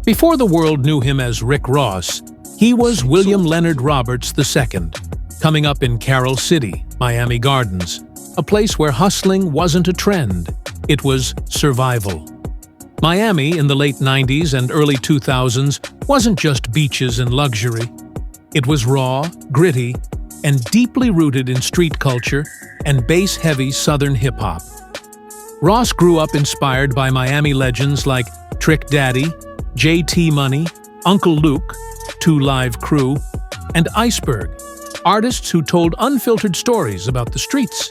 Before the world knew him as Rick Ross, he was William Leonard Roberts II, coming up in Carroll City, Miami Gardens, a place where hustling wasn't a trend, it was survival. Miami in the late 90s and early 2000s wasn't just beaches and luxury. It was raw, gritty, and deeply rooted in street culture and bass-heavy Southern hip-hop. Ross grew up inspired by Miami legends like Trick Daddy, JT Money, Uncle Luke, 2 Live Crew, and Iceberg, artists who told unfiltered stories about the streets.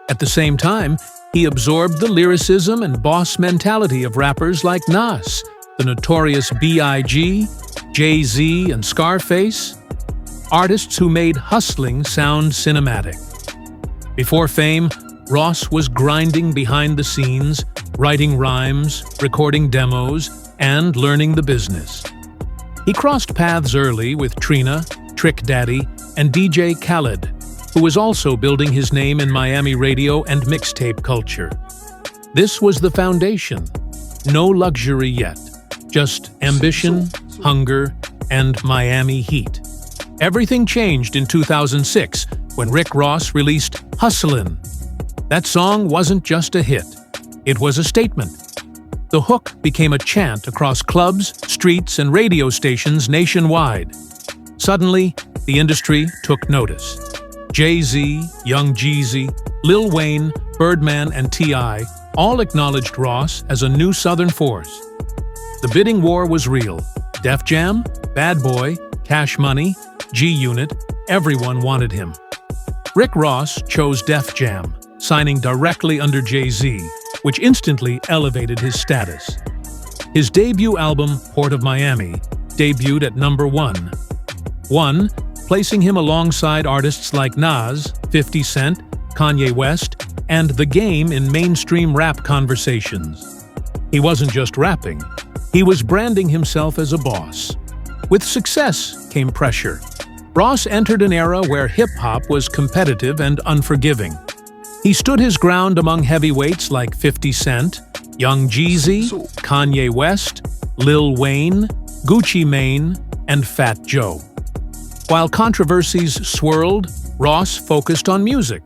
At the same time, he absorbed the lyricism and boss mentality of rappers like Nas, the notorious B.I.G., Jay-Z, and Scarface, artists who made hustling sound cinematic. Before fame, Ross was grinding behind the scenes, writing rhymes, recording demos, and learning the business. He crossed paths early with Trina, Trick Daddy, and DJ Khaled, who was also building his name in Miami radio and mixtape culture. This was the foundation. No luxury yet, just ambition, hunger, and Miami heat. Everything changed in 2006 when Rick Ross released Hustlin'. That song wasn't just a hit, it was a statement. The hook became a chant across clubs, streets, and radio stations nationwide. Suddenly, the industry took notice. Jay-Z, Young Jeezy, Lil Wayne, Birdman, and T.I. all acknowledged Ross as a new Southern force. The bidding war was real. Def Jam, Bad Boy, Cash Money, G-Unit, everyone wanted him. Rick Ross chose Def Jam, signing directly under Jay-Z, which instantly elevated his status. His debut album, Port of Miami, debuted at number 1, placing him alongside artists like Nas, 50 Cent, Kanye West, and The Game in mainstream rap conversations. He wasn't just rapping, he was branding himself as a boss. With success came pressure. Ross entered an era where hip-hop was competitive and unforgiving. He stood his ground among heavyweights like 50 Cent, Young Jeezy, Kanye West, Lil Wayne, Gucci Mane, and Fat Joe. While controversies swirled, Ross focused on music,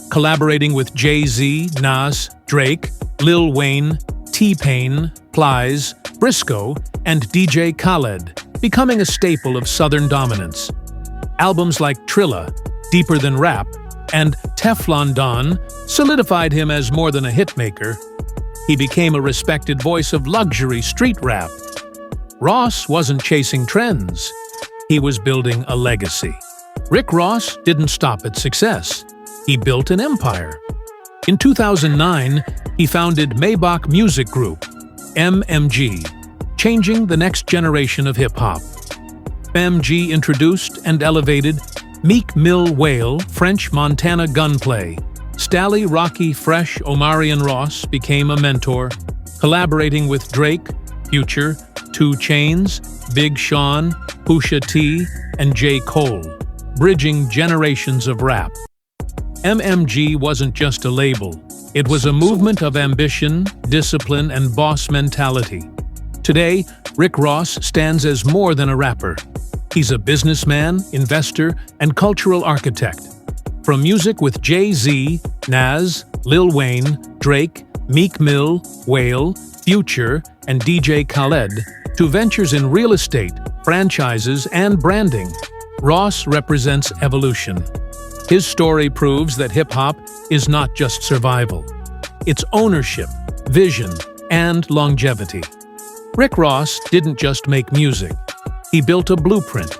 collaborating with Jay-Z, Nas, Drake, Lil Wayne, T-Pain, Plies, Briscoe, and DJ Khaled, becoming a staple of Southern dominance. Albums like Trilla, Deeper Than Rap, and Teflon Don solidified him as more than a hitmaker. He became a respected voice of luxury street rap. Ross wasn't chasing trends. He was building a legacy. Rick Ross didn't stop at success. He built an empire. In 2009, he founded Maybach Music Group, MMG, changing the next generation of hip-hop. MMG introduced and elevated Meek Mill Wale, French Montana Gunplay. Stally Rocky Fresh Omarion Ross became a mentor, collaborating with Drake, Future, 2 Chainz, Big Sean, Pusha T, and J. Cole, bridging generations of rap. MMG wasn't just a label, it was a movement of ambition, discipline, and boss mentality. Today, Rick Ross stands as more than a rapper. He's a businessman, investor, and cultural architect. From music with Jay-Z, Nas, Lil Wayne, Drake, Meek Mill, Wale, Future, and DJ Khaled, to ventures in real estate, franchises, and branding, Ross represents evolution. His story proves that hip-hop is not just survival. It's ownership, vision, and longevity. Rick Ross didn't just make music. He built a blueprint,